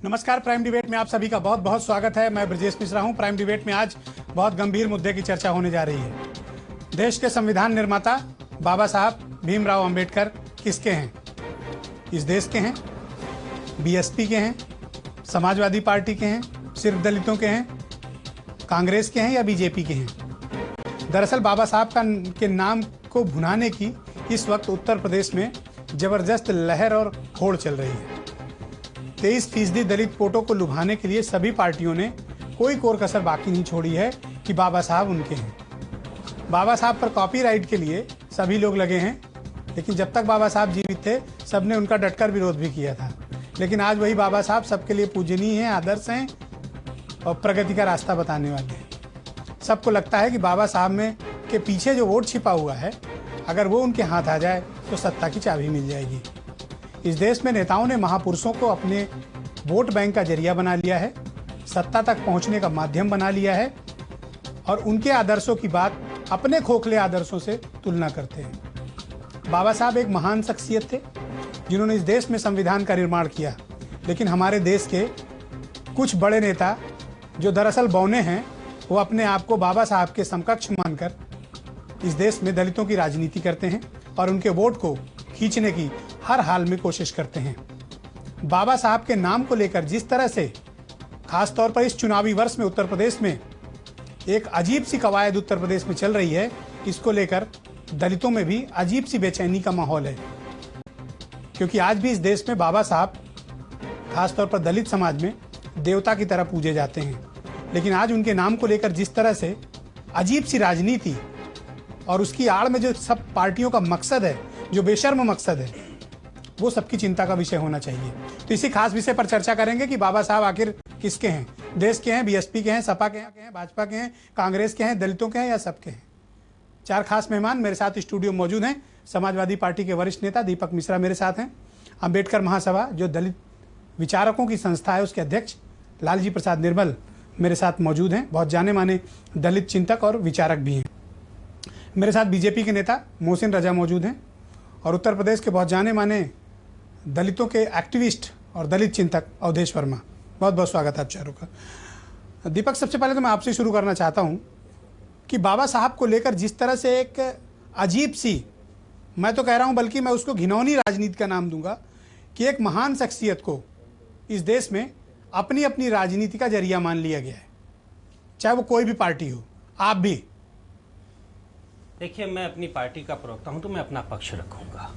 नमस्कार। Prime debate में आप सभी का बहुत बहुत स्वागत है। मैं ब्रजेश मिश्रा हूं। प्राइम डिबेट में आज बहुत गंभीर मुद्दे की चर्चा होने जा रही है। देश के संविधान निर्माता बाबा साहब भीमराव अंबेडकर किसके हैं? इस देश के हैं, बीएसपी के हैं, समाजवादी पार्टी के हैं, सिर्फ दलितों के हैं, कांग्रेस के हैं या बीजेपी के हैं? दरअसल बाबा साहब के नाम को भुनाने की इस वक्त उत्तर प्रदेश में जबरदस्त लहर और होड़ चल रही है। 23% दलित वोटों को लुभाने के लिए सभी पार्टियों ने कोई कोर कसर बाकी नहीं छोड़ी है कि बाबा साहब उनके हैं। बाबा साहब पर कॉपीराइट के लिए सभी लोग लगे हैं, लेकिन जब तक बाबा साहब जीवित थे सबने उनका डटकर विरोध भी किया था। लेकिन आज वही बाबा साहब सबके लिए पूजनीय हैं, आदर्श हैं और प्रगति का रास्ता बताने वाले हैं। सबको लगता है कि बाबा साहब में के पीछे जो वोट छिपा हुआ है, अगर वो उनके हाथ आ जाए तो सत्ता की चाबी मिल जाएगी। इस देश में नेताओं ने महापुरुषों को अपने वोट बैंक का जरिया बना लिया है, सत्ता तक पहुंचने का माध्यम बना लिया है और उनके आदर्शों की बात अपने खोखले आदर्शों से तुलना करते हैं। बाबा साहब एक महान शख्सियत थे जिन्होंने इस देश में संविधान का निर्माण किया, लेकिन हमारे देश के कुछ बड़े नेता जो दरअसल बौने हैं, वो अपने आप को बाबा साहब के समकक्ष मानकर इस देश में दलितों की राजनीति करते हैं और उनके वोट को खींचने की हर हाल में कोशिश करते हैं। बाबा साहब के नाम को लेकर जिस तरह से खास तौर पर इस चुनावी वर्ष में उत्तर प्रदेश में एक अजीब सी कवायद उत्तर प्रदेश में चल रही है, इसको लेकर दलितों में भी अजीब सी बेचैनी का माहौल है। क्योंकि आज भी इस देश में बाबा साहब खास तौर पर दलित समाज में देवता की तरह पूजे जाते हैं, लेकिन आज उनके नाम को लेकर जिस तरह से अजीब सी राजनीति और उसकी आड़ में जो सब पार्टियों का मकसद है, जो बेशर्म मकसद है, वो सबकी चिंता का विषय होना चाहिए। तो इसी खास विषय पर चर्चा करेंगे कि बाबा साहब आखिर किसके हैं। देश के हैं, बीएसपी के हैं, सपा के हैं, भाजपा के हैं, कांग्रेस के हैं, दलितों के हैं या सबके हैं। चार खास मेहमान मेरे साथ स्टूडियो में मौजूद हैं। समाजवादी पार्टी के वरिष्ठ नेता दीपक मिश्रा मेरे साथ हैं। अम्बेडकर महासभा जो दलित विचारकों की संस्था है, उसके अध्यक्ष लालजी प्रसाद निर्मल मेरे साथ मौजूद हैं। बहुत जाने माने दलित चिंतक और विचारक भी हैं। मेरे साथ बीजेपी के नेता मोहसिन रजा मौजूद हैं और उत्तर प्रदेश के बहुत जाने माने दलितों के एक्टिविस्ट और दलित चिंतक अवधेश वर्मा। बहुत बहुत स्वागत है आप चारों का। दीपक, सबसे पहले तो मैं आपसे शुरू करना चाहता हूं कि बाबा साहब को लेकर जिस तरह से एक अजीब सी, मैं तो कह रहा हूं बल्कि मैं उसको घिनौनी राजनीति का नाम दूंगा, कि एक महान शख्सियत को इस देश में अपनी अपनी राजनीति का जरिया मान लिया गया है, चाहे वो कोई भी पार्टी हो। आप भी देखिए, मैं अपनी पार्टी का प्रवक्ता हूं तो मैं अपना पक्ष रखूंगा।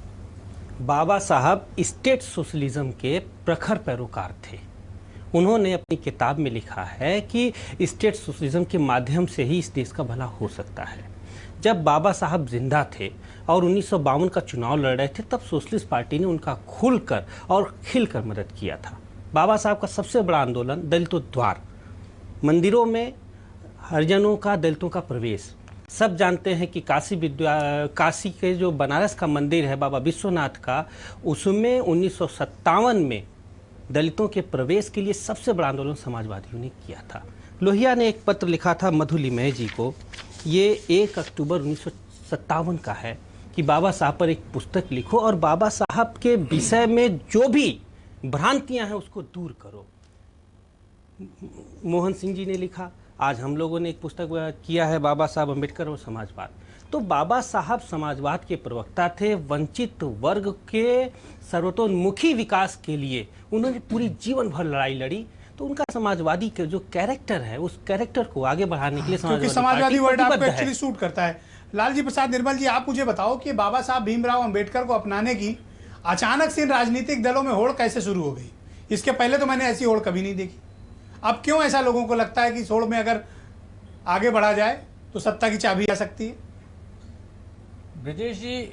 बाबा साहब स्टेट सोशलिज्म के प्रखर पैरोकार थे। उन्होंने अपनी किताब में लिखा है कि स्टेट सोशलिज्म के माध्यम से ही इस देश का भला हो सकता है। जब बाबा साहब जिंदा थे और 1952 का चुनाव लड़ रहे थे, तब सोशलिस्ट पार्टी ने उनका खुलकर और खिलकर मदद किया था। बाबा साहब का सबसे बड़ा आंदोलन दलितोद्धार, मंदिरों में हरिजनों का, दलितों का प्रवेश। सब जानते हैं कि काशी के जो बनारस का मंदिर है बाबा विश्वनाथ का, उसमें 1957 में दलितों के प्रवेश के लिए सबसे बड़ा आंदोलन समाजवादियों ने किया था। लोहिया ने एक पत्र लिखा था मधुलिमय जी को, ये 1 अक्टूबर 1957 का है, कि बाबा साहब पर एक पुस्तक लिखो और बाबा साहब के विषय में जो भी भ्रांतियां हैं उसको दूर करो। मोहन सिंह जी ने लिखा, आज हम लोगों ने एक पुस्तक किया है बाबा साहब अम्बेडकर और समाजवाद। तो बाबा साहब समाजवाद के प्रवक्ता थे। वंचित वर्ग के सर्वतोन्मुखी विकास के लिए उन्होंने पूरी जीवन भर लड़ाई लड़ी। तो उनका समाजवादी के जो कैरेक्टर है, उस कैरेक्टर को आगे बढ़ाने के लिए समाजवादी वर्ड आपको एक्चुअली सूट करता है। लालजी प्रसाद निर्मल जी, आप मुझे बताओ कि बाबा साहब भीमराव अंबेडकर को अपनाने की अचानक से इन राजनीतिक दलों में होड़ कैसे शुरू हो गई? इसके पहले तो मैंने ऐसी होड़ कभी नहीं देखी। अब क्यों ऐसा लोगों को लगता है कि इस होड़ में अगर आगे बढ़ा जाए तो सत्ता की चाबी आ सकती है? ब्रजेश जी,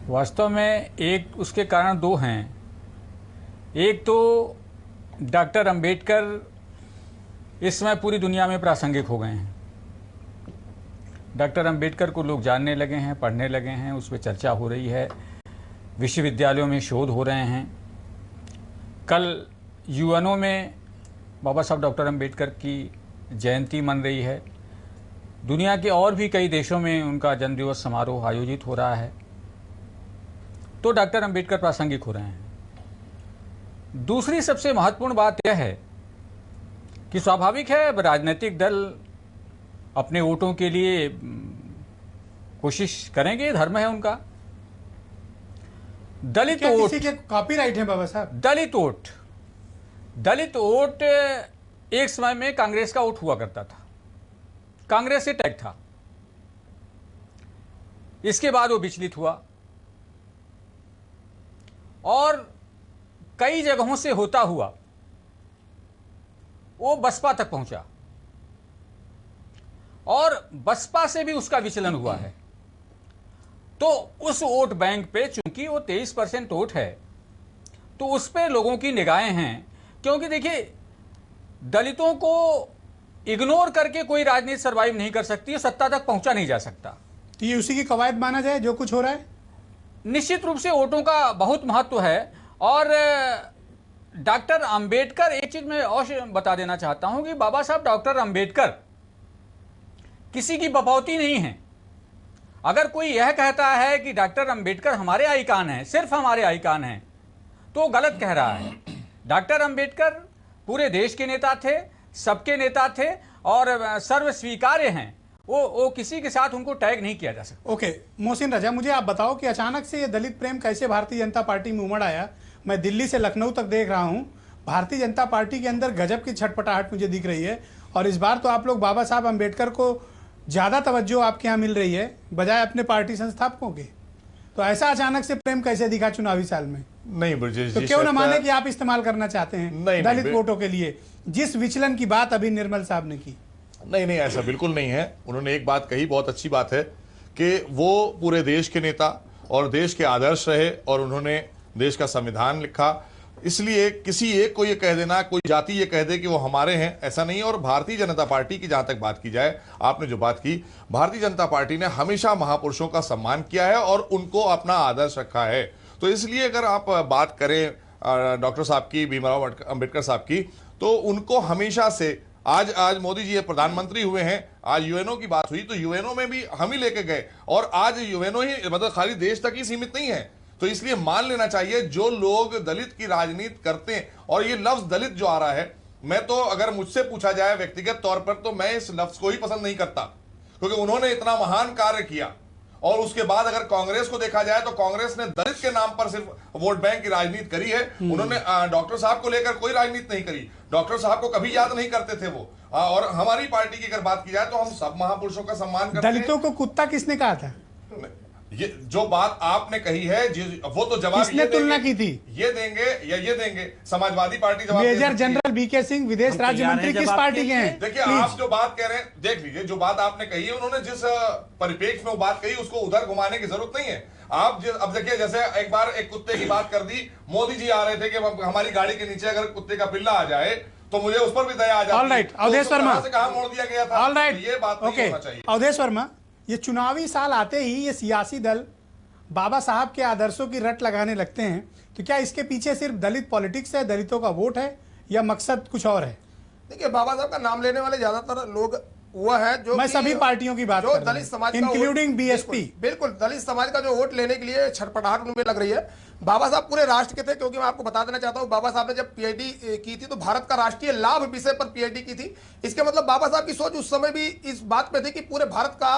वास्तव में एक उसके कारण दो हैं। एक तो डॉक्टर अंबेडकर इस समय पूरी दुनिया में प्रासंगिक हो गए हैं। डॉक्टर अंबेडकर को लोग जानने लगे हैं, पढ़ने लगे हैं, उस पर चर्चा हो रही है, विश्वविद्यालयों में शोध हो रहे हैं। कल यूएनओ में बाबा साहब डॉक्टर अंबेडकर की जयंती मन रही है। दुनिया के और भी कई देशों में उनका जन्मदिवस समारोह आयोजित हो रहा है। तो डॉक्टर अंबेडकर प्रासंगिक हो रहे हैं। दूसरी सबसे महत्वपूर्ण बात यह है कि स्वाभाविक है राजनीतिक दल अपने वोटों के लिए कोशिश करेंगे, धर्म है उनका। दलित क्या वोट, किसी के कॉपीराइट है बाबा साहब? दलित वोट एक समय में कांग्रेस का वोट हुआ करता था, कांग्रेस से टैग था। इसके बाद वो विचलित हुआ और कई जगहों से होता हुआ वो बसपा तक पहुंचा और बसपा से भी उसका विचलन हुआ है। तो उस वोट बैंक पे चूंकि वो 23% वोट है तो उस पे लोगों की निगाहें हैं, क्योंकि देखिए दलितों को इग्नोर करके कोई राजनीति सर्वाइव नहीं कर सकती है, सत्ता तक पहुंचा नहीं जा सकता। तो ये उसी की कवायद माना जाए जो कुछ हो रहा है? निश्चित रूप से वोटों का बहुत महत्व है। और डॉक्टर अंबेडकर, एक चीज मैं और बता देना चाहता हूं कि बाबा साहब डॉक्टर अंबेडकर किसी की बपौती नहीं है। अगर कोई यह कहता है कि डॉक्टर अंबेडकर हमारे आइकान हैं, सिर्फ हमारे आइकान हैं, तो गलत कह रहा है। डॉक्टर अंबेडकर पूरे देश के नेता थे, सबके नेता थे और सर्व स्वीकार्य हैं। वो किसी के साथ उनको टैग नहीं किया जा सकता। ओके, मोहसिन रजा, मुझे आप बताओ कि अचानक से ये दलित प्रेम कैसे भारतीय जनता पार्टी में उमड़ आया? मैं दिल्ली से लखनऊ तक देख रहा हूँ, भारतीय जनता पार्टी के अंदर गजब की छटपटाहट मुझे दिख रही है। और इस बार तो आप लोग बाबा साहब अम्बेडकर को ज़्यादा तवज्जो आपके यहाँ मिल रही है बजाय अपने पार्टी संस्थापकों के। तो ऐसा अचानक से प्रेम कैसे दिखा चुनावी साल में? नहीं ब्रजेश तो जी, क्यों न माने कि आप इस्तेमाल करना चाहते हैं नहीं, दलित नहीं, वोटों के लिए, जिस विचलन की बात अभी निर्मल साहब ने की? नहीं, ऐसा बिल्कुल नहीं है। उन्होंने एक बात कही, बहुत अच्छी बात है कि वो पूरे देश के नेता और देश के आदर्श रहे और उन्होंने देश का संविधान लिखा। इसलिए किसी एक को ये कह देना, कोई जाति ये कह दे कि वो हमारे हैं, ऐसा नहीं है। और भारतीय जनता पार्टी की जहां तक बात की जाए, आपने जो बात की, भारतीय जनता पार्टी ने हमेशा महापुरुषों का सम्मान किया है और उनको अपना आदर्श रखा है। तो इसलिए अगर आप बात करें डॉक्टर साहब की, भीमराव अंबेडकर साहब की, तो उनको हमेशा से आज मोदी जी प्रधानमंत्री हुए हैं, आज यूएनओ की बात हुई तो यूएनओ में भी हम ही लेके गए और आज यूएनओ ही मतलब खाली देश तक ही सीमित नहीं है। तो इसलिए मान लेना चाहिए जो लोग दलित की राजनीति करते हैं, और ये लफ्ज दलित जो आ रहा है, मैं तो अगर मुझसे पूछा जाए व्यक्तिगत तौर पर तो मैं इस लफ्ज को ही पसंद नहीं करता, क्योंकि उन्होंने इतना महान कार्य किया। और उसके बाद अगर कांग्रेस को देखा जाए तो कांग्रेस ने दलित के नाम पर सिर्फ वोट बैंक की राजनीति करी है। उन्होंने डॉक्टर साहब को लेकर कोई राजनीति नहीं करी, डॉक्टर साहब को कभी याद नहीं करते थे वो। और हमारी पार्टी की अगर बात की जाए तो हम सब महापुरुषों का सम्मान करते हैं। दलितों को कुत्ता किसने कहा था? ये जो बात आपने कही है वो तो जवाब किसने तुलना की थी? ये देंगे या ये देंगे, समाजवादी पार्टी जवाब दे मेजर सकती है। जनरल बीके सिंह विदेश राज्य मंत्री किस पार्टी के हैं? देखिए आप जो बात कह रहे हैं, देख लीजिए जो बात आपने कही है, उन्होंने जिस परिप्रेक्ष्य में वो बात कही उसको उधर घुमाने की जरूरत नहीं है। आप अब देखिए, जैसे एक बार एक कुत्ते की बात कर दी, मोदी जी आ रहे थे कि हमारी गाड़ी के नीचे अगर कुत्ते का पिल्ला आ जाए तो मुझे उस पर भी दया आ जाती है। ऑलराइट, अवधेश वर्मा से कहां मोड़ दिया गया था? ऑलराइट, ये बात नहीं होना चाहिए। अवधेश वर्मा, ये चुनावी साल आते ही ये सियासी दल बाबा साहब के आदर्शों की रट लगाने लगते हैं, तो क्या इसके पीछे सिर्फ दलित पॉलिटिक्स है, दलितों का वोट है, या मकसद कुछ और है? देखिए, बाबा साहब का नाम लेने वाले ज्यादातर लोग वो है जो मैं सभी पार्टियों की बात जो कर रहा दलित हूं, समाज का इंक्लूडिंग बीएसपी। बिल्कुल दलित समाज का जो वोट लेने के लिए छटपटाहट उनमें लग रही है। बाबा साहब पूरे राष्ट्र के थे, क्योंकि मैं आपको बता देना चाहता हूं, बाबा साहब ने जब पीएचडी की थी तो भारत का राष्ट्रीय लाभ विषय पर पीएचडी की थी। इसके मतलब बाबा साहब की सोच उस समय भी इस बात पे थी कि पूरे भारत का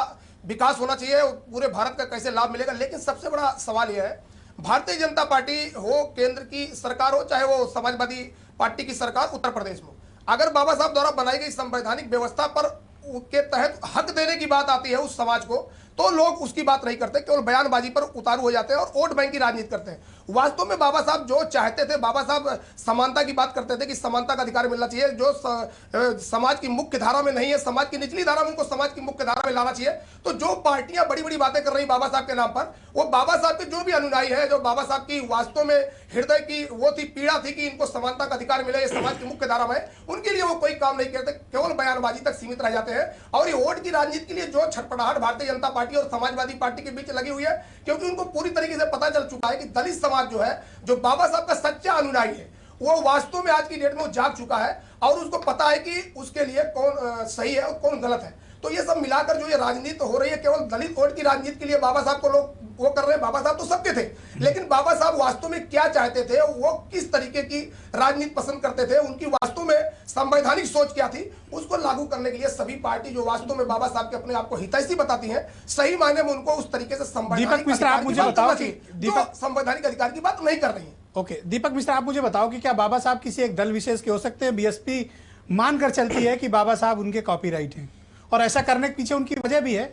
विकास होना चाहिए, पूरे भारत का कैसे लाभ मिलेगा। लेकिन सबसे बड़ा सवाल यह है, भारतीय जनता पार्टी हो, केंद्र की सरकार हो, चाहे वो समाजवादी पार्टी की सरकार उत्तर प्रदेश में, अगर बाबा साहब द्वारा बनाई गई संवैधानिक व्यवस्था पर के तहत हक देने की बात आती है उस समाज को, तो लोग उसकी बात नहीं करते, केवल बयानबाजी पर उतारू हो जाते हैं और वोट बैंक की राजनीति करते हैं। वास्तव में बाबा साहब जो चाहते थे, बाबा साहब समानता की बात करते थे कि समानता का अधिकार मिलना चाहिए, जो समाज की मुख्य धारा में नहीं है, समाज की निचली धारा में, उनको समाज की मुख्य धारा में लाना चाहिए। तो जो पार्टियां बड़ी बड़ी बातें कर रही बाबा साहब के नाम पर, वो बाबा साहब के जो भी अनुयायी है, जो बाबा साहब की वास्तव में हृदय की वो थी, पीड़ा थी कि इनको समानता का अधिकार मिले, समाज की मुख्य धारा में, उनके लिए वो कोई काम नहीं करते, केवल बयानबाजी तक सीमित रह जाते हैं। और ये वोट की राजनीति के लिए जो छटपटाहट भारतीय जनता पार्टी और समाजवादी पार्टी के बीच लगी हुई है, क्योंकि उनको पूरी तरीके से पता चल चुका है कि दलित समाज जो है, जो बाबा साहब का सच्चा अनुयायी है, वो वास्तव में आज की डेट में वो जाग चुका है और उसको पता है कि उसके लिए कौन सही है और कौन गलत है। तो ये सब मिलाकर जो ये राजनीति हो रही है, केवल दलित वोट की राजनीति के लिए बाबा साहब को लोग वो कर रहे हैं। बाबा साहब तो सबके थे, लेकिन बाबा साहब वास्तव में क्या चाहते थे, वो किस तरीके की राजनीति पसंद करते थे, उनकी वास्तव में संवैधानिक सोच क्या थी, उसको लागू करने के लिए सभी पार्टी जो वास्तव में बाबा साहब के अपने आप को हितैषी बताती हैं, सही मायने में उनको उस तरीके से दीपक मिश्रा, आप मुझे बताओ कि दीपक संवैधानिक अधिकार की बात नहीं कर रही है। ओके, दीपक मिश्रा, आप मुझे बताओ कि क्या बाबा साहब किसी एक दल विशेष के हो सकते हैं? बीएसपी मानकर चलती है कि बाबा साहब उनके कॉपीराइट हैं, और ऐसा करने के पीछे उनकी वजह भी है,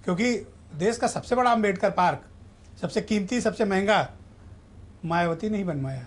क्योंकि देश का सबसे बड़ा अंबेडकर पार्क, सबसे कीमती, सबसे महंगा, मायावती नहीं बनवाया।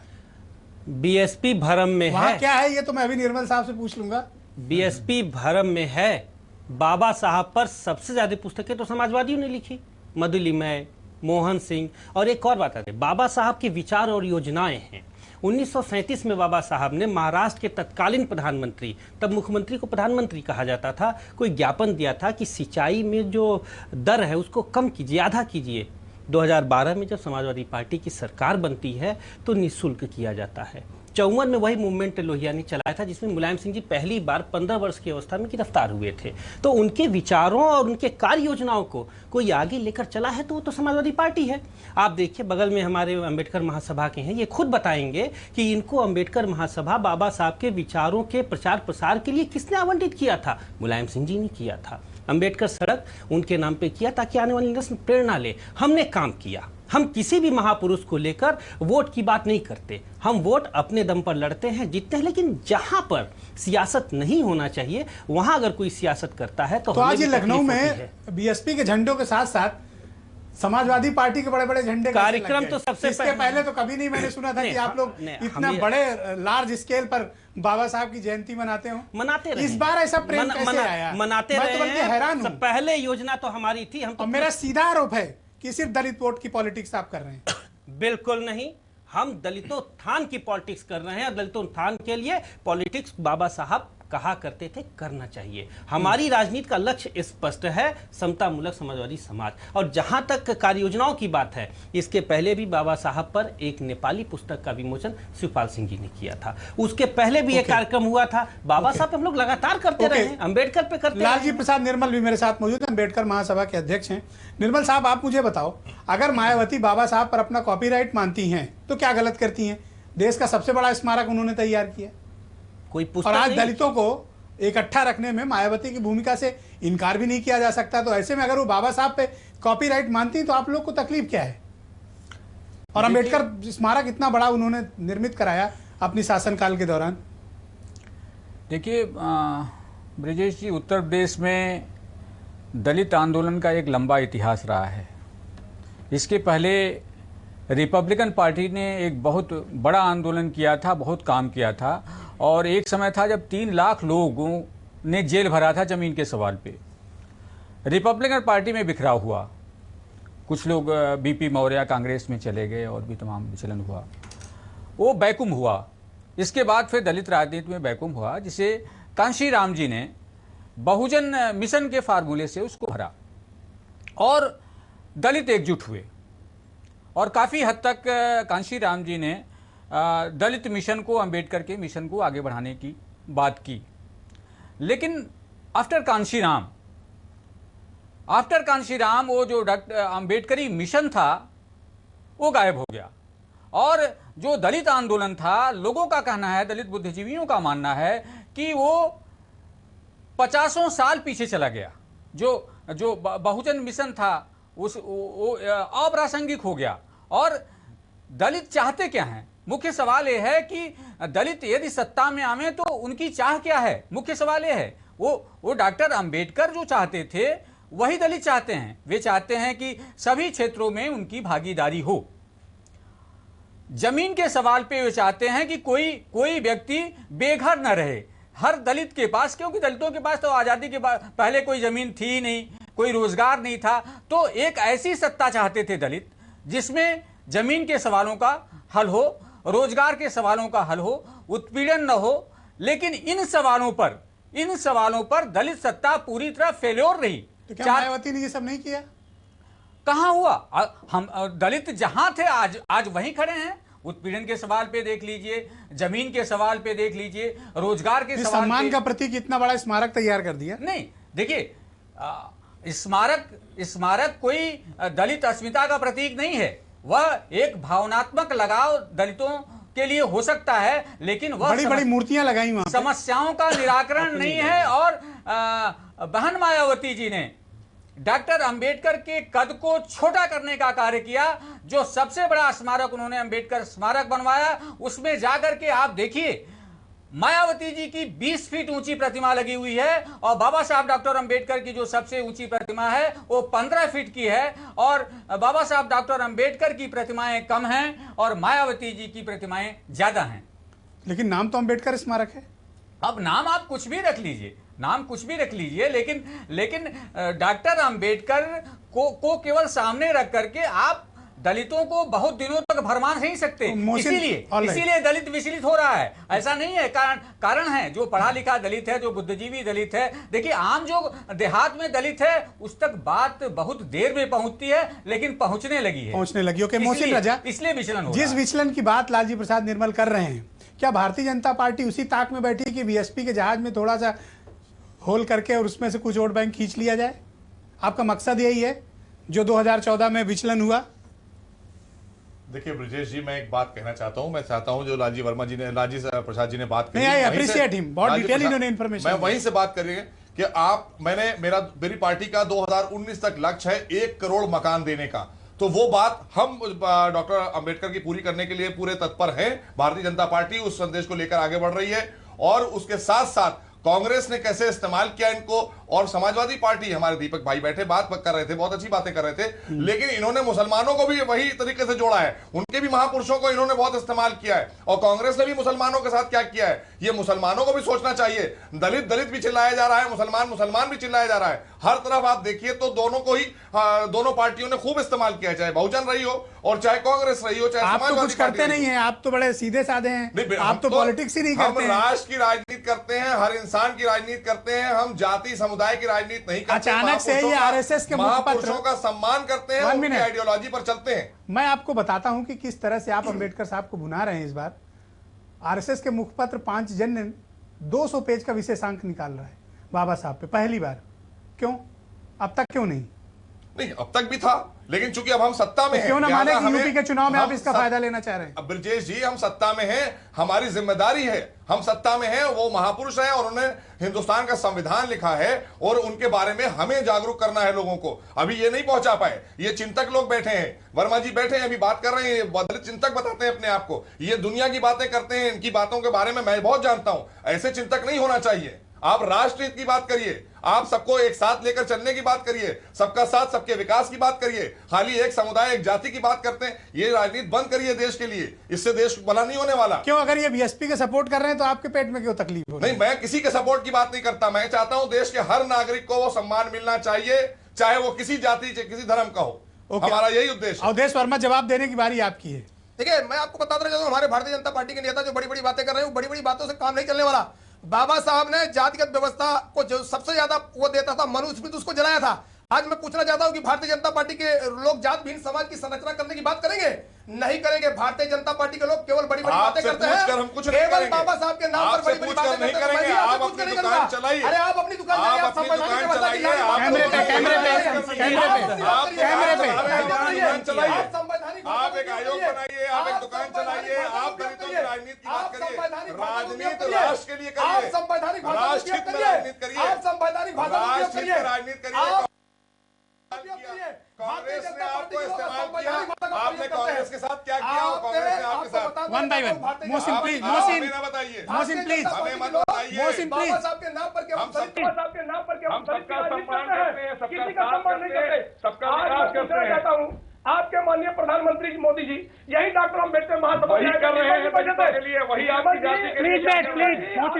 बीएसपी भरम में है। क्या है ये तो मैं अभी निर्मल साहब से पूछ लूंगा। बीएसपी भरम में है। बाबा साहब पर सबसे ज्यादा पुस्तकें तो समाजवादियों ने लिखी, मधुलिमय, मोहन सिंह। और एक और बात है, बाबा साहब के विचार और योजनाएं हैं। 1937 में बाबा साहब ने महाराष्ट्र के तत्कालीन प्रधानमंत्री, तब मुख्यमंत्री को प्रधानमंत्री कहा जाता था, कोई ज्ञापन दिया था कि सिंचाई में जो दर है उसको कम कीजिए, आधा कीजिए। 2012 में जब समाजवादी पार्टी की सरकार बनती है तो निःशुल्क किया जाता है। 54 में वही मूवमेंट लोहिया ने चलाया था, जिसमें मुलायम सिंह जी पहली बार 15 वर्ष की अवस्था में गिरफ्तार हुए थे। तो उनके विचारों और उनके कार्य योजनाओं को कोई आगे लेकर चला है तो वो तो समाजवादी पार्टी है। आप देखिए, बगल में हमारे अंबेडकर महासभा के हैं, ये खुद बताएंगे कि इनको अंबेडकर महासभा बाबा साहब के विचारों के प्रचार प्रसार के लिए किसने आवंटित किया था? मुलायम सिंह जी ने किया था। अंबेडकर सड़क उनके नाम पे किया ताकि आने वाली नस्ल प्रेरणा ले। हमने काम किया। हम किसी भी महापुरुष को लेकर वोट की बात नहीं करते, हम वोट अपने दम पर लड़ते हैं, जीतते हैं। लेकिन जहां पर सियासत नहीं होना चाहिए वहां अगर कोई सियासत करता है तो आज ये लखनऊ में बीएसपी के झंडों के साथ साथ समाजवादी पार्टी के बड़े बड़े झंडे कार्यक्रम तो सबसे इसके पहले तो कभी नहीं मैंने सुना था कि आप लोग इतना बड़े लार्ज स्केल पर बाबा साहब की जयंती मनाते हो। मनाते रहे। इस बार ऐसा प्रेम कैसे आया? मनाते रहे। मैं तो हैरान हूं। पहले योजना तो हमारी थी। हम तो मेरा सीधा आरोप है कि सिर्फ दलित वोट की पॉलिटिक्स आप कर रहे हैं। बिल्कुल नहीं, हम दलितोत्थान की पॉलिटिक्स कर रहे हैं और दलितोत्थान के लिए पॉलिटिक्स बाबा साहब कहा करते थे करना चाहिए। हमारी राजनीति का लक्ष्य स्पष्ट है, समतामूलक समाजवादी समाज। और जहां तक कार्य योजनाओं की बात है, इसके पहले भी बाबा साहब पर एक नेपाली पुस्तक का विमोचन शिवपाल सिंह जी ने किया था। उसके पहले भी एक कार्यक्रम हुआ था। बाबा साहब पे हम लोग लगातार करते रहे हैं, अंबेडकर पे करते। लालजी प्रसाद निर्मल भी मेरे साथ मौजूद हैं, अंबेडकर महासभा के अध्यक्ष हैं। निर्मल साहब, आप मुझे बताओ, अगर मायावती बाबा साहब पर अपना कॉपीराइट मानती हैं तो क्या गलत करती हैं? देश का सबसे बड़ा स्मारक उन्होंने तैयार किया, कोई और आज दलितों को इकट्ठा रखने में मायावती की भूमिका से इनकार भी नहीं किया जा सकता। तो ऐसे में अगर वो बाबा साहब पे कॉपीराइट मानती तो आप लोग को तकलीफ क्या है? और अंबेडकर स्मारक इतना बड़ा उन्होंने निर्मित कराया अपनी शासनकाल के दौरान। देखिए ब्रजेश जी, उत्तर प्रदेश में दलित आंदोलन का एक लंबा इतिहास रहा है। इसके पहले रिपब्लिकन पार्टी ने एक बहुत बड़ा आंदोलन किया था, बहुत काम किया था, और एक समय था जब 3 लाख लोगों ने जेल भरा था जमीन के सवाल पे। रिपब्लिकन पार्टी में बिखराव हुआ, कुछ लोग बीपी मौर्य कांग्रेस में चले गए और भी तमाम विचलन हुआ, वो बैकुम हुआ। इसके बाद फिर दलित राजनीति में बैकुम हुआ, जिसे कांशीराम जी ने बहुजन मिशन के फार्मूले से उसको भरा और दलित एकजुट हुए। और काफ़ी हद तक कांशीराम जी ने दलित मिशन को, अंबेडकर के मिशन को आगे बढ़ाने की बात की। लेकिन आफ्टर कांशीराम वो जो अंबेडकरी मिशन था वो गायब हो गया। और जो दलित आंदोलन था, लोगों का कहना है, दलित बुद्धिजीवियों का मानना है कि वो 50 साल पीछे चला गया। जो बहुजन मिशन था वो अप्रासंगिक हो गया। और दलित चाहते क्या हैं? मुख्य सवाल यह है कि दलित यदि सत्ता में आवे तो उनकी चाह क्या है? मुख्य सवाल यह है। वो डॉक्टर अंबेडकर जो चाहते थे वही दलित चाहते हैं। वे चाहते हैं कि सभी क्षेत्रों में उनकी भागीदारी हो। जमीन के सवाल पे वे चाहते हैं कि कोई व्यक्ति बेघर न रहे, हर दलित के पास, क्योंकि दलितों के पास तो आज़ादी के पहले कोई जमीन थी ही नहीं, कोई रोजगार नहीं था। तो एक ऐसी सत्ता चाहते थे दलित जिसमें जमीन के सवालों का हल हो, रोजगार के सवालों का हल हो, उत्पीड़न न हो। लेकिन इन सवालों पर दलित सत्ता पूरी तरह फेल्योर रही। तो क्या मायावती ने ये सब नहीं किया? कहां हुआ? हम दलित जहां थे आज वहीं खड़े हैं। उत्पीड़न के सवाल पे देख लीजिए, जमीन के सवाल पे देख लीजिए, रोजगार के सवाल सम्मान का प्रतीक इतना बड़ा स्मारक तैयार कर दिया। नहीं, देखिए स्मारक कोई दलित अस्मिता का प्रतीक नहीं है। वह एक भावनात्मक लगाव दलितों के लिए हो सकता है, लेकिन वह बड़ी बड़ी मूर्तियां लगाई वहां पे। समस्याओं का निराकरण नहीं है। और बहन मायावती जी ने डॉक्टर अंबेडकर के कद को छोटा करने का कार्य किया। जो सबसे बड़ा स्मारक उन्होंने अंबेडकर स्मारक बनवाया, उसमें जाकर के आप देखिए मायावती जी की 20 फीट ऊंची प्रतिमा लगी हुई है और बाबा साहब डॉक्टर अंबेडकर की जो सबसे ऊंची प्रतिमा है वो 15 फीट की है। और बाबा साहब डॉक्टर अंबेडकर की प्रतिमाएं कम हैं और मायावती जी की प्रतिमाएं ज्यादा हैं। लेकिन नाम तो अंबेडकर स्मारक है। अब नाम आप कुछ भी रख लीजिए, नाम कुछ भी रख लीजिए, लेकिन डॉक्टर अंबेडकर को केवल सामने रख करके आप दलितों को बहुत दिनों तक भरमा नहीं सकते। इसीलिए दलित विचलित हो रहा है। ऐसा नहीं है, कारण है जो पढ़ा लिखा दलित है, जो बुद्धिजीवी दलित है। देखिए आम जो देहात में दलित है उस तक बात बहुत देर में पहुंचती है, लेकिन पहुंचने लगी है। ओके मोहसिन रजा, इसलिए विचलन हो जिस विचलन की बात लालजी प्रसाद निर्मल कर रहे हैं, क्या भारतीय जनता पार्टी उसी ताक में बैठी कि बीएसपी के जहाज में थोड़ा सा होल करके और उसमें से कुछ वोट बैंक खींच लिया जाए? आपका मकसद यही है जो 2014 में विचलन हुआ? देखिए ब्रजेश जी, मैं एक बात कहना चाहता हूं। मैं चाहता हूं जो लालजी प्रसाद जी ने बात करी, आई अप्रिशिएट हिम, बहुत डिटेल इन्होंने इंफॉर्मेशन। मैं वहीं से बात करिए कि मेरी पार्टी का 2019 तक लक्ष्य है 1 करोड़ मकान देने का। तो वो बात हम डॉक्टर अंबेडकर की पूरी करने के लिए पूरे तत्पर हैं। भारतीय जनता पार्टी उस संदेश को लेकर आगे बढ़ रही है और उसके साथ साथ कांग्रेस ने कैसे इस्तेमाल किया इनको, और समाजवादी पार्टी, हमारे दीपक भाई बैठे बात कर रहे थे, बहुत अच्छी बातें कर रहे थे, लेकिन इन्होंने मुसलमानों को भी वही तरीके से जोड़ा है। उनके भी महापुरुषों को इन्होंने बहुत इस्तेमाल किया है और कांग्रेस ने भी मुसलमानों के साथ क्या किया है ये मुसलमानों को भी सोचना चाहिए। दलित भी चिल्लाया जा रहा है, मुसलमान भी चिल्लाया जा रहा है। हर तरफ आप देखिए तो दोनों को ही दोनों पार्टियों ने खूब इस्तेमाल किया, चाहे बहुजन रही हो और चाहे कांग्रेस रही हो, चाहे आप तो कुछ करते नहीं है, आप तो बड़े सीधे साधे हैं, आप तो पॉलिटिक्स ही नहीं करते। हम राष्ट्र की राजनीति करते हैं, हर इंसान की राजनीति करते हैं, हम जाति समुदाय की राजनीति नहीं करते। अचानक से ये आरएसएस के महापुरुषों का सम्मान करते हैं, उनकी आइडियोलॉजी पर चलते हैं। मैं आपको बताता हूं कि किस तरह से आप अंबेडकर साहब को भुना रहे हैं। इस बार आरएसएस के मुखपत्र 5 जन 200 पेज का विशेषांक निकाल रहा है बाबा साहब पे, पहली बार। क्यों? अब तक क्यों नहीं? अब तक भी था, लेकिन चूंकि अब हम सत्ता में हैं, क्यों ना माने कि यूपी के चुनाव में आप इसका फायदा लेना चाह रहे हैं? अब ब्रजेश जी, हम सत्ता में हैं, हमारी जिम्मेदारी है, हम सत्ता में हैं, वो महापुरुष हैं और उन्होंने हिंदुस्तान का संविधान लिखा है और उनके बारे में हमें जागरूक करना है लोगों को। अभी ये नहीं पहुंचा पाए, ये चिंतक लोग बैठे हैं, वर्मा जी बैठे हैं, अभी बात कर रहे हैं, दलित चिंतक बताते हैं अपने आप को, ये दुनिया की बातें करते हैं, इनकी बातों के बारे में मैं बहुत जानता हूं। ऐसे चिंतक नहीं होना चाहिए। आप राष्ट्र हित की बात करिए, आप सबको एक साथ लेकर चलने की बात करिए, सबका साथ सबके विकास की बात करिए। खाली एक समुदाय एक जाति की बात करते हैं, ये राजनीति बंद करिए देश के लिए, इससे देश भला नहीं होने वाला। क्यों? अगर ये बीएसपी के सपोर्ट कर रहे हैं तो आपके पेट में क्यों तकलीफ हो रही है? नहीं, मैं किसी के सपोर्ट की बात नहीं करता। मैं चाहता हूं देश के हर नागरिक को वो सम्मान मिलना चाहिए, चाहे वो किसी जाति किसी धर्म का हो। हमारा यही उद्देश्य। अवधेश वर्मा, जवाब देने की बारी आपकी है। देखिए, मैं आपको बताता रहता हूं, हमारे भारतीय जनता पार्टी के नेता जो बड़ी बड़ी बातें कर रहे हैं, वो बड़ी बड़ी बातों से काम नहीं चलने वाला। बाबा साहब ने जातिगत व्यवस्था को जो सबसे ज्यादा वो देता था, मनुस्मृति, उसको जलाया था। आज मैं पूछना चाहता हूं कि भारतीय जनता पार्टी के लोग जात भिन्न समाज की संरचना करने की बात करेंगे? नहीं करेंगे। भारतीय जनता पार्टी के लोग केवल बड़ी बड़ी बातें करते हैं, केवल बाबा साहब के नाम पर बड़ी बड़ी बातें नहीं करेंगे। आप अपनी दुकान चलाइए, अरे आप अपनी दुकान चलाइए, आप संवैधानिक व्यवस्था की कैमरे पे आप एक आयोग बनाइए, आप एक दुकान चलाइए, आप दलितों की राजनीति की बात करिए, राजनीति राष्ट्र के लिए करिए, आप संवैधानिक राष्ट्र हित में राजनीति करिए, आप संवैधानिक राष्ट्र हित में राजनीति करिए। कांग्रेस ने आपको इस्तेमाल किया, आपने कांग्रेस के साथ क्या किया, कांग्रेस ने आपके साथ। One by one, Mohsin please, बताइए, मोहसिन प्लीज, हमें मत बताइए। मोहसिन प्लीज, बाबा साहब के नाम पर क्या हम सबका सम्मान करते हैं, सबका साथ करते हैं, सबका विकास करते हैं। आपके माननीय प्रधानमंत्री मोदी जी यही डॉक्टर अंबेडकर महासभा वही कर रहे हैं बजट के लिए, वही आपकी जाति के लिए।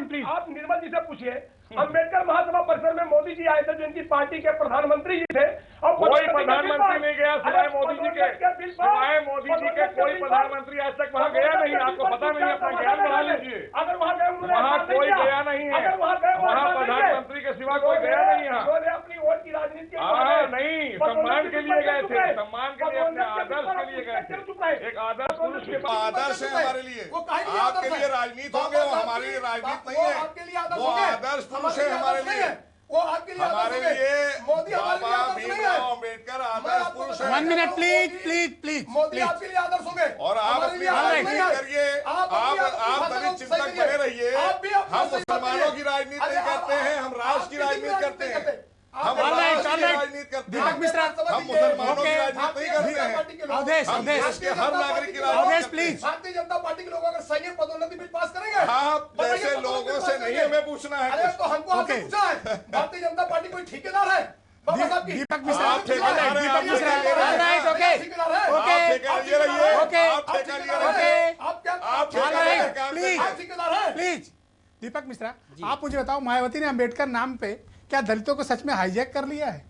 प्लीज, आप निर्मल जी से पूछिए, अंबेडकर महासभा परिसर में मोदी जी आए थे, जो इनकी पार्टी के प्रधानमंत्री जी थे, और कोई प्रधानमंत्री नहीं गया सिवाय मोदी जी के, सिवाय मोदी जी के कोई प्रधानमंत्री आज तक वहां गया नहीं। आपको पता नहीं, अपना ज्ञान बढ़ा लीजिए। अगर वहां गए, वहां कोई गया नहीं है, वहां प्रधानमंत्री के सिवा कोई गया नहीं है। अपनी वोट की राजनीति नहीं, सम्मान के लिए गए थे, सम्मान के लिए, अपने आदर्श के लिए गए थे। एक आदर्श पुरुष के आदर्श है हमारे लिए, आपके लिए राजनीति होंगे, वो हमारे लिए राजनीति नहीं है। वो आदर्श पुरुष है हमारे लिए, वो आपके लिए हमारे आदर्श लिए होंगे। मोदी हमारे लिए बाबा आदर्श नहीं भीमराव है। अम्बेडकर मैं आदर्श आपको पुरुष बताना है। 1 मिनट चाहता हूं प्लीज कि प्लीज प्लीज मोदी प्लीज। आपके लिए आदर्श होंगे और आप हमारे अपनी लिए आदर्श राजनीति नहीं है। करिए, आप दलित चिंतक बने रहिए। हम मुसलमानों की राजनीति नहीं करते हैं, हम राष्ट्र की राजनीति करते हैं। हम राष्ट्र की राजनीति करते दीपक हैं। मिश्रा, हम मुसलमानों की ओके। राजनीति नहीं करते हैं। अवधेश हम अवधेश देश के हर नागरिक की अवधेश राजनीति प्लीज। भारतीय जनता पार्टी के लोग अगर संघीय पदोन्नति बिल पास करेंगे, आप बताइए जैसे पदोन्नति लोगों बिल से पास नहीं करेंगे। हमें पूछना है अरे कुछ। तो हमको आपसे ओके। पूछा है, भारतीय जनता पार्टी कोई ठेकेदार है बाबा साहब की? दीपक मिश्रा, आप ठेकेदार हैं, दीपक आप मिश्रा, ठेकेदार हैं। ऑलराइट, ओके ठेकेदार है। ओके आप ठेका लिए रहिए। ओके। आप ठेका लिए ओके। रहिए। आप क्या आप ठेका ऑलराइट, लिए काम प्लीज। करिए। आप ठेकेदार है? प्लीज दीपक मिश्रा, आप मुझे बताओ, मायावती ने अंबेडकर नाम पे क्या दलितों को सच में हाईजैक कर लिया है?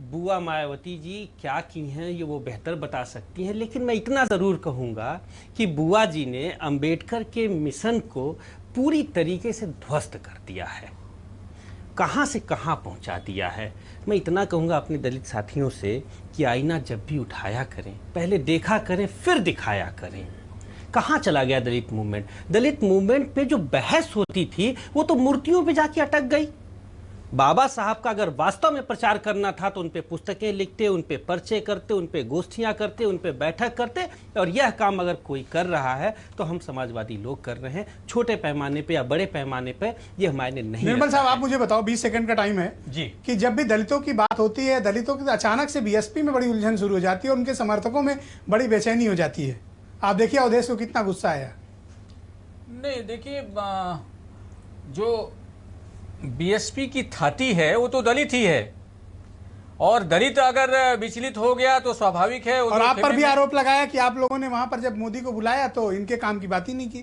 बुआ मायावती जी क्या की हैं ये वो बेहतर बता सकती हैं, लेकिन मैं इतना ज़रूर कहूँगा कि बुआ जी ने अंबेडकर के मिशन को पूरी तरीके से ध्वस्त कर दिया है, कहाँ से कहाँ पहुँचा दिया है। मैं इतना कहूँगा अपने दलित साथियों से कि आईना जब भी उठाया करें, पहले देखा करें फिर दिखाया करें। कहाँ चला गया दलित मूवमेंट? दलित मूवमेंट पे जो बहस होती थी वो तो मूर्तियों पे जाके अटक गई। बाबा साहब का अगर वास्तव में प्रचार करना था तो उन पे पुस्तकें लिखते, उन पे पर्चे करते, उन पे गोष्ठियां करते, उन पे बैठक करते, और यह काम अगर कोई कर रहा है तो हम समाजवादी लोग कर रहे हैं। छोटे पैमाने पे या बड़े पैमाने पे यह मायने नहीं निर्मल रखता साहब, है। आप मुझे बताओ, 20 सेकंड का टाइम है जी। कि जब भी दलितों की बात होती है, दलितों की अचानक से बीएसपी में बड़ी उलझन शुरू हो जाती है और उनके समर्थकों में बड़ी बेचैनी हो जाती है। आप देखिए अवधेश को कितना गुस्सा आया। नहीं, देखिए जो बीएसपी की थाती है वो तो दलित ही है, और दलित अगर विचलित हो गया तो स्वाभाविक है। और आप पर भी आरोप लगाया कि आप लोगों ने वहां पर जब मोदी को बुलाया तो इनके काम की बात ही नहीं की।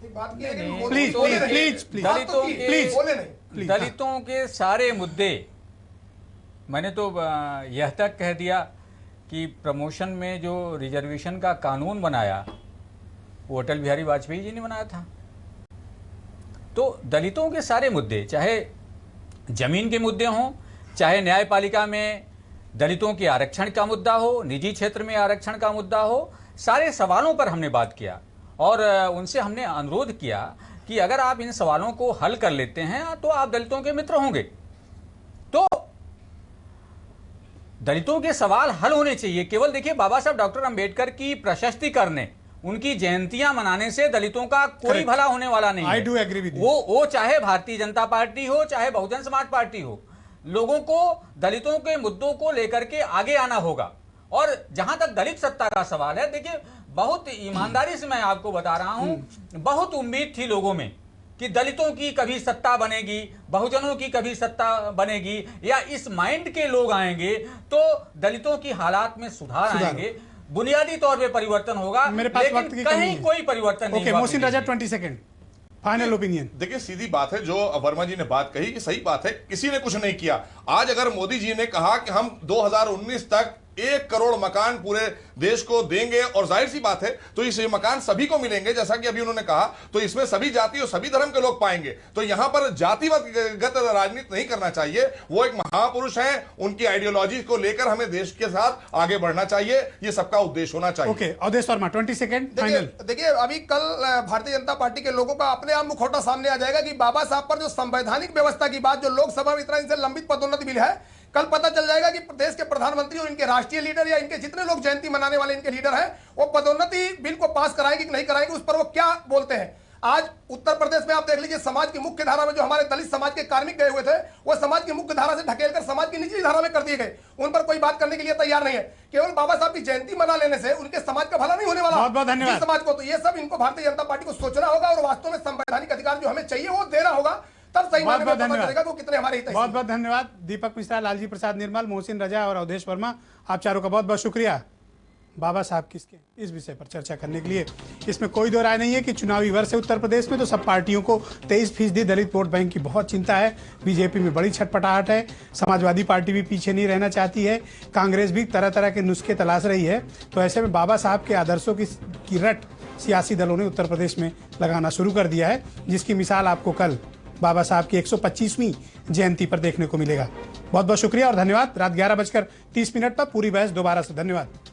बात की है कि नहीं, मोदी प्लीज बोले प्लीज नहीं। प्लीज प्लीज बात तो दलितों की, के- प्लीज। बोले नहीं। प्लीज, दलितों के सारे मुद्दे, मैंने तो यह तक कह दिया कि प्रमोशन में जो रिजर्वेशन का कानून बनाया वो अटल बिहारी वाजपेयी जी ने बनाया था। तो दलितों के सारे मुद्दे, चाहे जमीन के मुद्दे हों, चाहे न्यायपालिका में दलितों के आरक्षण का मुद्दा हो, निजी क्षेत्र में आरक्षण का मुद्दा हो, सारे सवालों पर हमने बात किया और उनसे हमने अनुरोध किया कि अगर आप इन सवालों को हल कर लेते हैं तो आप दलितों के मित्र होंगे। तो दलितों के सवाल हल होने चाहिए। केवल देखिए, बाबा साहब डॉक्टर अंबेडकर की प्रशस्ति करने, उनकी जयंतियां मनाने से दलितों का कोई Correct. भला होने वाला नहीं I है। do agree with you. वो चाहे भारतीय जनता पार्टी हो, चाहे बहुजन समाज पार्टी हो, लोगों को दलितों के मुद्दों को लेकर के आगे आना होगा। और जहां तक दलित सत्ता का सवाल है, देखिए बहुत ईमानदारी से मैं आपको बता रहा हूं, बहुत उम्मीद थी लोगों में कि दलितों की कभी सत्ता बनेगी, बहुजनों की कभी सत्ता बनेगी, या इस माइंड के लोग आएंगे तो दलितों की हालात में सुधार आएंगे, बुनियादी तौर पे परिवर्तन होगा। मेरे पास लेकिन वक्त की कमी कहीं है। कोई परिवर्तन नहीं ओके, हुआ। Mohsin Raza 20 second final opinion. देखिए, सीधी बात है जो वर्मा जी ने बात कही कि सही बात है, किसी ने कुछ नहीं किया। आज अगर मोदी जी ने कहा कि हम 2019 तक 1 करोड़ मकान पूरे देश को देंगे, और जाहिर सी बात है तो इस मकान सभी को मिलेंगे, जैसा कि अभी उन्होंने कहा, तो इसमें सभी जाति और सभी धर्म के लोग पाएंगे। तो यहां पर जातिगत राजनीति नहीं करना चाहिए। वो एक महापुरुष हैं, उनकी आइडियोलॉजी को लेकर हमें देश के साथ आगे बढ़ना चाहिए, ये सबका उद्देश्य होना चाहिए। Okay, Awadhesh Verma 20 second final. देखिए अभी कल भारतीय जनता पार्टी के लोगों का अपने आप मुखौटा सामने आ जाएगा कि बाबा साहब पर जो संवैधानिक व्यवस्था की बात, जो लोकसभा में इतना इनसे लंबित पदोन्नति बिल है, कल पता चल जाएगा कि देश के प्रधानमंत्री और इनके राष्ट्रीय लीडर या इनके जितने लोग जयंती मनाने वाले इनके लीडर हैं, वो पदोन्नति बिल को पास कराएंगे कि नहीं कराएंगे, उस पर वो क्या बोलते हैं। आज उत्तर प्रदेश में आप देख लीजिए, समाज की मुख्य धारा में जो हमारे दलित समाज के कार्मिक गए हुए थे, वो समाज की मुख्य धारा से ढकेलकर समाज की निचली धारा में कर दिए गए। उन पर कोई बात करने के लिए तैयार नहीं है। केवल बाबा साहब की जयंती मना लेने से उनके समाज का भला नहीं होने वाला। बहुत बहुत धन्यवाद। जिस समाज को, तो ये सब इनको भारतीय जनता पार्टी को सोचना होगा और वास्तव में संवैधानिक अधिकार जो हमें चाहिए वो देना होगा, तब सही मायने में पता चलेगा कि वो कितने हमारे हित हैं। बहुत बहुत धन्यवाद दीपक मिश्रा, लालजी प्रसाद निर्मल, मोहसिन रजा और अवधेश वर्मा, आप चारों का बहुत बहुत शुक्रिया। बाबा साहब किसके, इस विषय पर चर्चा करने के लिए इसमें कोई दो राय नहीं है कि चुनावी वर्ष है उत्तर प्रदेश में, तो सब पार्टियों को 23% दलित वोट बैंक की बहुत चिंता है। बीजेपी में बड़ी छटपटाहट है, समाजवादी पार्टी भी पीछे नहीं रहना चाहती है, कांग्रेस भी तरह तरह के नुस्खे तलाश रही है। तो ऐसे में बाबा साहब के आदर्शों की रट सियासी दलों ने उत्तर प्रदेश में लगाना शुरू कर दिया है, जिसकी मिसाल आपको कल बाबा साहब की 125वीं जयंती पर देखने को मिलेगा। बहुत बहुत शुक्रिया और धन्यवाद। रात 11:30 पर पूरी बहस दोबारा से। धन्यवाद।